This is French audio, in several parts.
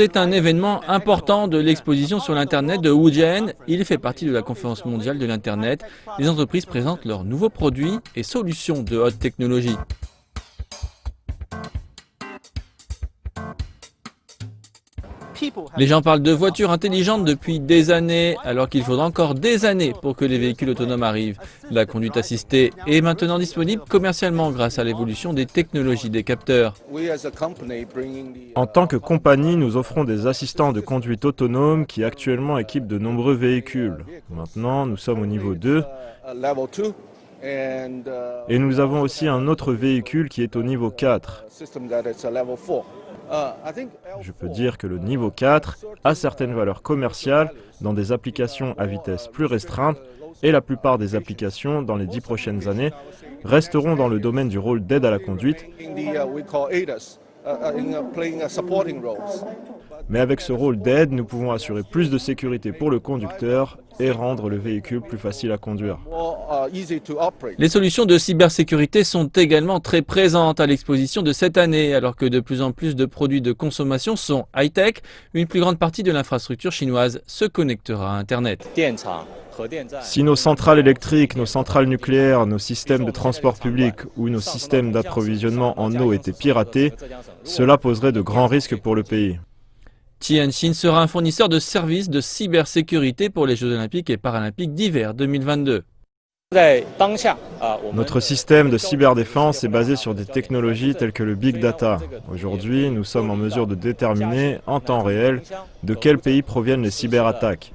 C'est un événement important de l'exposition sur l'Internet de Wuzhen. Il fait partie de la conférence mondiale de l'Internet. Les entreprises présentent leurs nouveaux produits et solutions de haute technologie. Les gens parlent de voitures intelligentes depuis des années, alors qu'il faudra encore des années pour que les véhicules autonomes arrivent. La conduite assistée est maintenant disponible commercialement grâce à l'évolution des technologies des capteurs. En tant que compagnie, nous offrons des assistants de conduite autonome qui actuellement équipent de nombreux véhicules. Maintenant, nous sommes au niveau 2 et nous avons aussi un autre véhicule qui est au niveau 4. Je peux dire que le niveau 4 a certaines valeurs commerciales dans des applications à vitesse plus restreinte et la plupart des applications dans les 10 prochaines années resteront dans le domaine du rôle d'aide à la conduite. Mais avec ce rôle d'aide, nous pouvons assurer plus de sécurité pour le conducteur et rendre le véhicule plus facile à conduire. Les solutions de cybersécurité sont également très présentes à l'exposition de cette année, alors que de plus en plus de produits de consommation sont high-tech. Une plus grande partie de l'infrastructure chinoise se connectera à Internet. Si nos centrales électriques, nos centrales nucléaires, nos systèmes de transport public ou nos systèmes d'approvisionnement en eau étaient piratés, cela poserait de grands risques pour le pays. Tianjin sera un fournisseur de services de cybersécurité pour les Jeux Olympiques et Paralympiques d'hiver 2022. Notre système de cyberdéfense est basé sur des technologies telles que le Big Data. Aujourd'hui, nous sommes en mesure de déterminer, en temps réel, de quel pays proviennent les cyberattaques.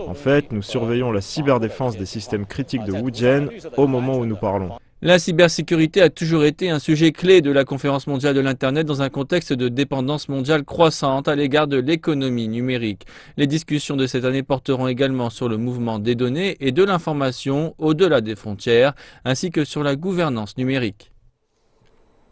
En fait, nous surveillons la cyberdéfense des systèmes critiques de Wuzhen au moment où nous parlons. La cybersécurité a toujours été un sujet clé de la conférence mondiale de l'Internet dans un contexte de dépendance mondiale croissante à l'égard de l'économie numérique. Les discussions de cette année porteront également sur le mouvement des données et de l'information au-delà des frontières, ainsi que sur la gouvernance numérique.